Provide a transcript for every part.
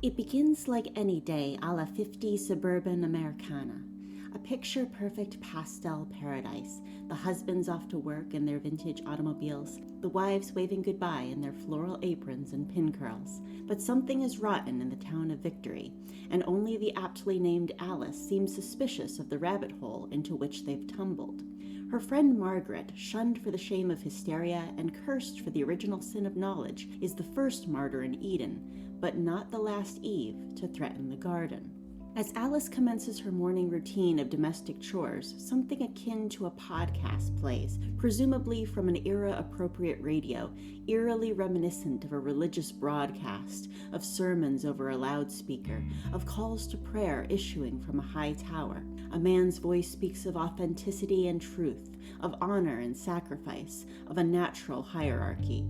It begins like any day a la 50 suburban Americana. A picture-perfect pastel paradise, the husbands off to work in their vintage automobiles, the wives waving goodbye in their floral aprons and pin curls. But something is rotten in the town of Victory, and only the aptly named Alice seems suspicious of the rabbit hole into which they've tumbled. Her friend Margaret, shunned for the shame of hysteria and cursed for the original sin of knowledge, is the first martyr in Eden, but not the last Eve to threaten the garden. As Alice commences her morning routine of domestic chores, something akin to a podcast plays, presumably from an era-appropriate radio, eerily reminiscent of a religious broadcast, of sermons over a loudspeaker, of calls to prayer issuing from a high tower. A man's voice speaks of authenticity and truth, of honor and sacrifice, of a natural hierarchy.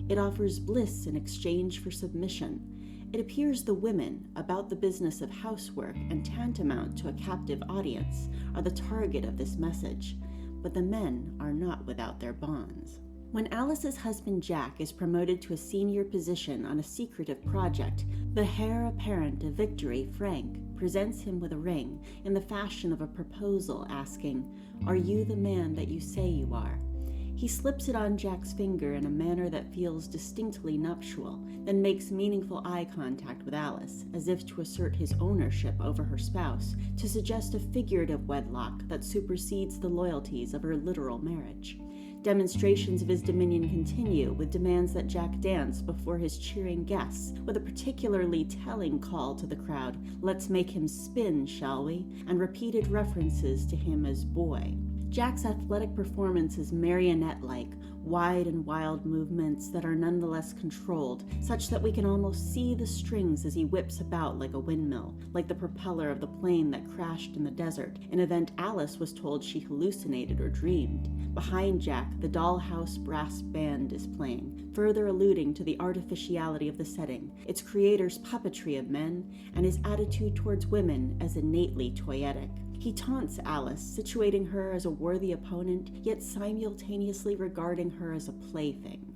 It offers bliss in exchange for submission. It appears the women, about the business of housework and tantamount to a captive audience, are the target of this message, but the men are not without their bonds. When Alice's husband Jack is promoted to a senior position on a secretive project, the heir apparent of Victory, Frank, presents him with a ring in the fashion of a proposal asking, "Are you the man that you say you are?" He slips it on Jack's finger in a manner that feels distinctly nuptial, then makes meaningful eye contact with Alice, as if to assert his ownership over her spouse, to suggest a figurative wedlock that supersedes the loyalties of her literal marriage. Demonstrations of his dominion continue, with demands that Jack dance before his cheering guests, with a particularly telling call to the crowd, "Let's make him spin, shall we?" and repeated references to him as boy. Jack's athletic performance is marionette-like, wide and wild movements that are nonetheless controlled, such that we can almost see the strings as he whips about like a windmill, like the propeller of the plane that crashed in the desert, an event Alice was told she hallucinated or dreamed. Behind Jack, the dollhouse brass band is playing, further alluding to the artificiality of the setting, its creator's puppetry of men, and his attitude towards women as innately toyetic. He taunts Alice, situating her as a worthy opponent, yet simultaneously regarding her as a plaything.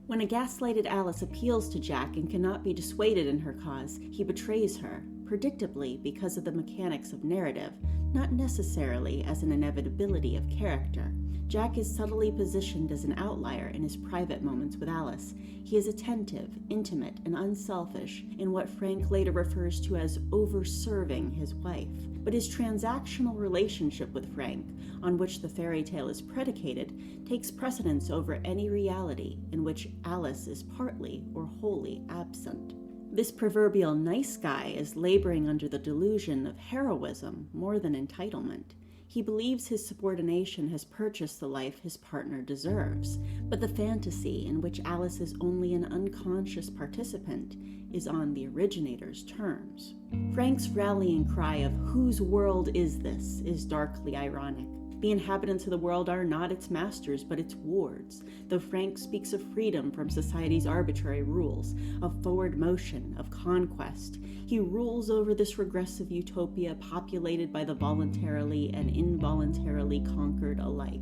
When a gaslighted Alice appeals to Jack and cannot be dissuaded in her cause, he betrays her, predictably because of the mechanics of narrative, not necessarily as an inevitability of character. Jack is subtly positioned as an outlier in his private moments with Alice. He is attentive, intimate, and unselfish in what Frank later refers to as over-serving his wife. But his transactional relationship with Frank, on which the fairy tale is predicated, takes precedence over any reality in which Alice is partly or wholly absent. This proverbial nice guy is laboring under the delusion of heroism more than entitlement. He believes his subordination has purchased the life his partner deserves, but the fantasy in which Alice is only an unconscious participant is on the originator's terms. Frank's rallying cry of "Whose world is this?" is darkly ironic. The inhabitants of the world are not its masters, but its wards, though Frank speaks of freedom from society's arbitrary rules, of forward motion, of conquest. He rules over this regressive utopia populated by the voluntarily and involuntarily conquered alike.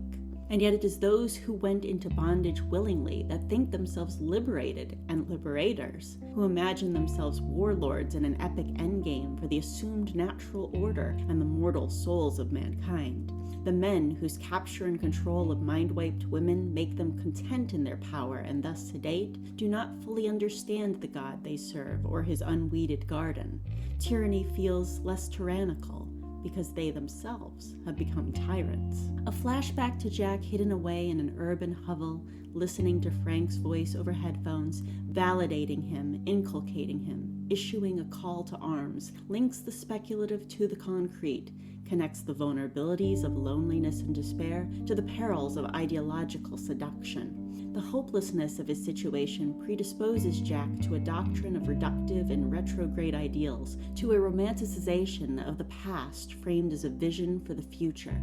And yet it is those who went into bondage willingly that think themselves liberated and liberators, who imagine themselves warlords in an epic endgame for the assumed natural order and the mortal souls of mankind. The men whose capture and control of mind-wiped women make them content in their power and thus sedate do not fully understand the God they serve or his unweeded garden. Tyranny feels less tyrannical because they themselves have become tyrants. A flashback to Jack hidden away in an urban hovel, listening to Frank's voice over headphones, validating him, inculcating him, issuing a call to arms, links the speculative to the concrete, connects the vulnerabilities of loneliness and despair to the perils of ideological seduction. The hopelessness of his situation predisposes Jack to a doctrine of reductive and retrograde ideals, to a romanticization of the past framed as a vision for the future.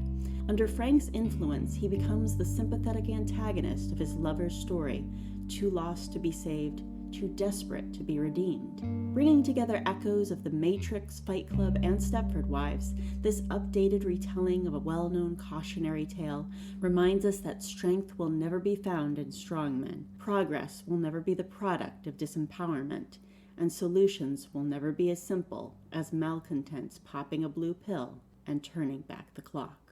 Under Frank's influence, he becomes the sympathetic antagonist of his lover's story, too lost to be saved, too desperate to be redeemed. Bringing together echoes of The Matrix, Fight Club, and Stepford Wives, this updated retelling of a well-known cautionary tale reminds us that strength will never be found in strong men. Progress will never be the product of disempowerment. and solutions will never be as simple as malcontents popping a blue pill and turning back the clock.